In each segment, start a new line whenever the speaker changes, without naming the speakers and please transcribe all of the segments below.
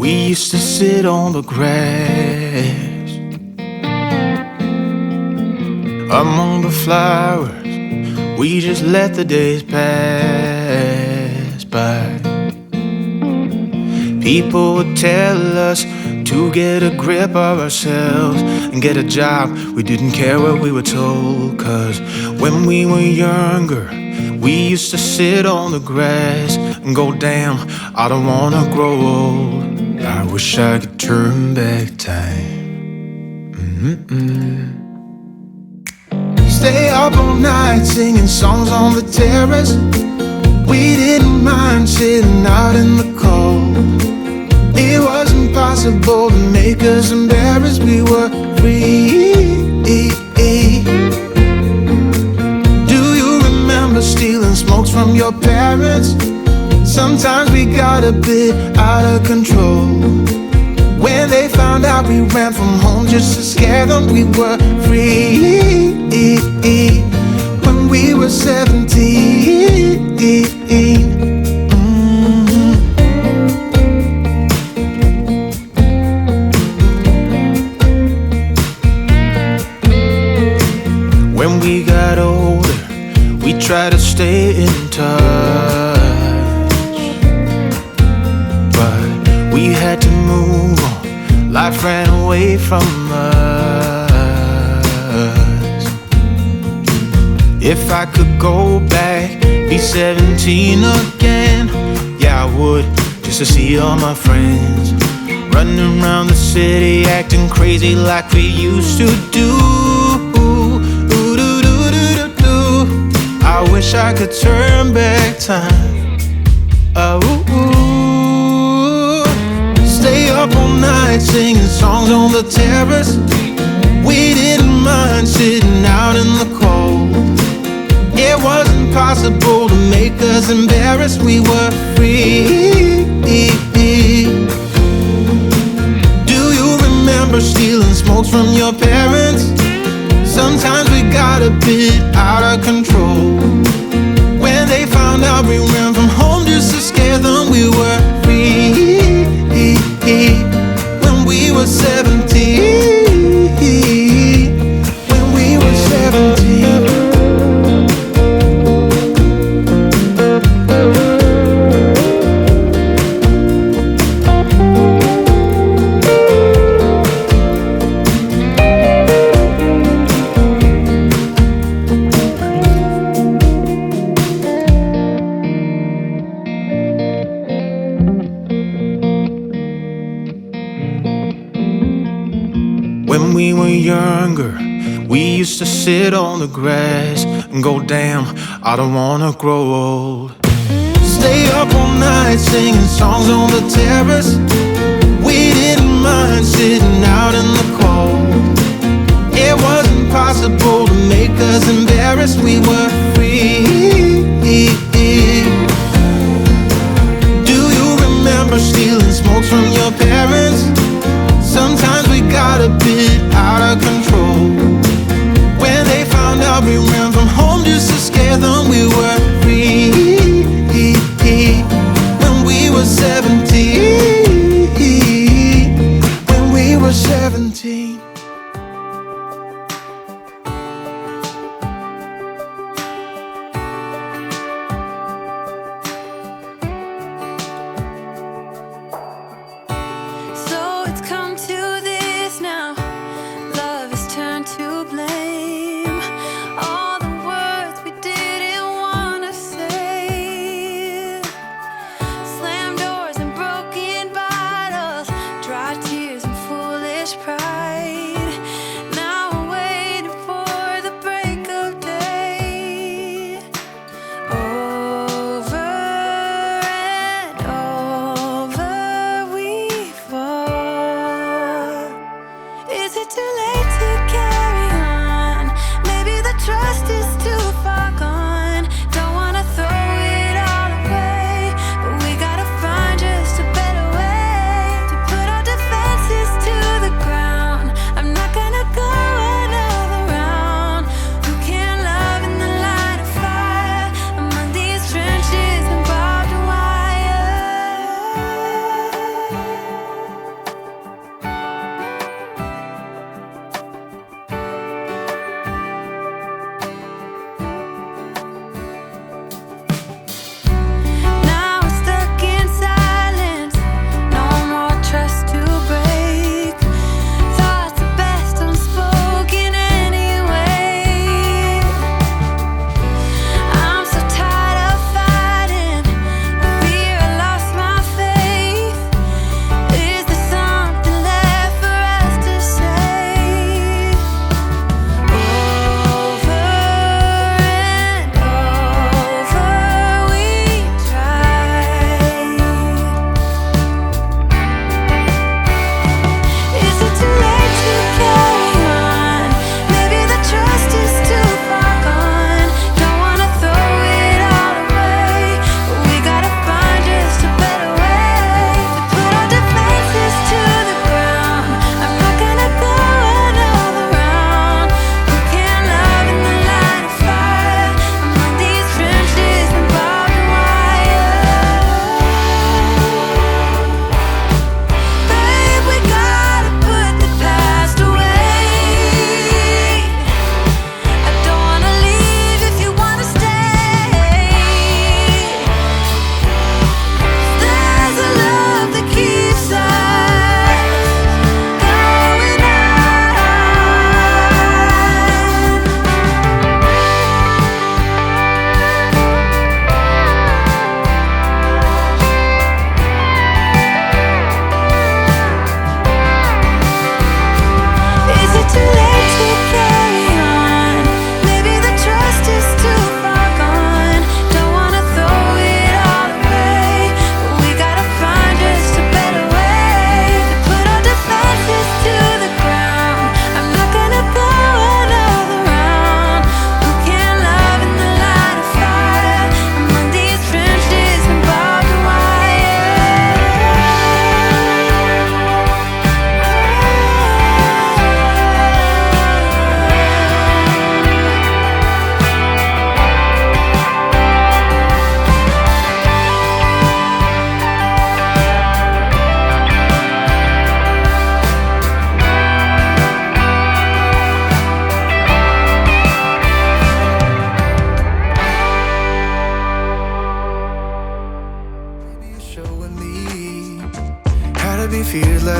We used to sit on the grass among the flowers. We just let the days pass by. People would tell us to get a grip of ourselves and get a job. We didn't care what we were told, 'cause when we were younger, we used to sit on the grass and go, damn, I don't wanna grow old. I wish I could turn back time. Stay up all night singing songs on the terrace. We didn't mind sitting out in the cold. It wasn't possible to make us embarrassed. We were free. Do you remember stealing smokes from your parents? Sometimes we got a bit out of control. When they found out we ran from home just to scare them, we were free. When we were 17. When we got older, we tried to stay in touch, but we had to move on. Life ran away from us. If I could go back, be 17 again, yeah, I would, just to see all my friends running around the city, acting crazy like we used to do. I wish I could turn back time. Stay up all night singing songs on the terrace. We didn't mind sitting out in the cold. It wasn't possible to make us embarrassed. We were free. Do you remember stealing smokes from your parents? Sometimes we got a bit out of control. When they found out we ran from home just to scare them, we were free. When we were 17. When we were 17. When we were younger, we used to sit on the grass and go, damn, I don't wanna grow old. Stay up all night singing songs on the terrace. We didn't mind sitting out in the cold. It wasn't possible to make us embarrassed. We were free. Do you remember stealing smokes from your parents? Sometimes we got a bit out of control. When they found out we ran from home just to scare them, we were free. When we were 17. When we were 17.
Is it too late to carry on?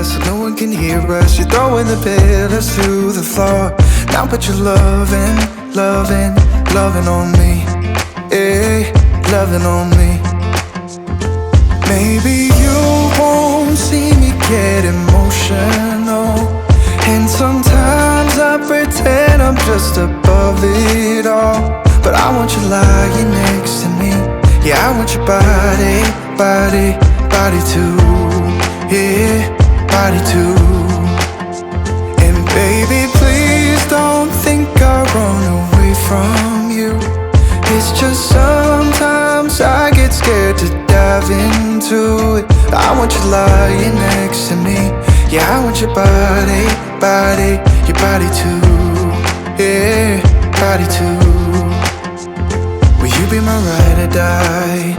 so no one can hear us. You're throwing the pillars through the floor. Now put your loving, loving, loving on me. Eh, loving on me. Maybe you won't see me get emotional, and sometimes I pretend I'm just above it all. But I want you lying next to me. Yeah, I want your body, body, body too. Yeah, body too. And baby, please don't think I run away from you. It's just sometimes I get scared to dive into it. I want you lying next to me. Yeah, I want your body, body, your body too. Yeah, body too. Will you be my ride or die?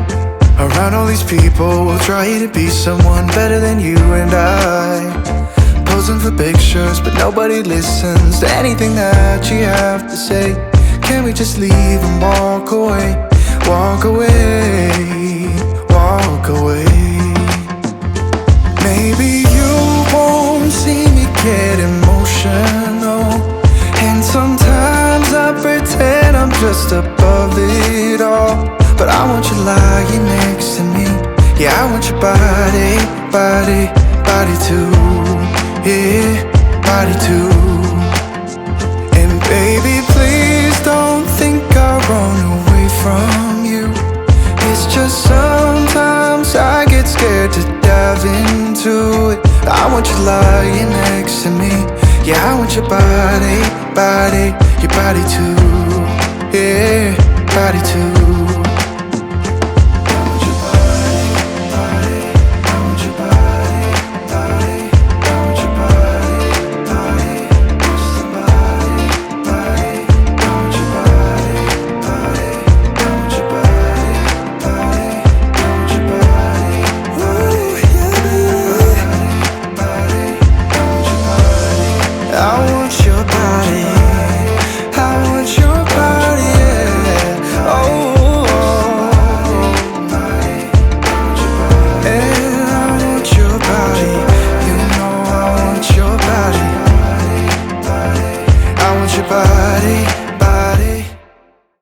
Around all these people, we'll try to be someone better than you and I. Posing for pictures, but nobody listens to anything that you have to say. Can we just leave and walk away? Walk away, walk away. Maybe you won't see me get emotional, and sometimes I pretend I'm just above it all. But I want you lying next to me. Yeah, I want your body, body, body too. Yeah, body too. And baby, please don't think I run away from you. It's just sometimes I get scared to dive into it. I want you lying next to me. Yeah, I want your body, body, your body too. Yeah, body too.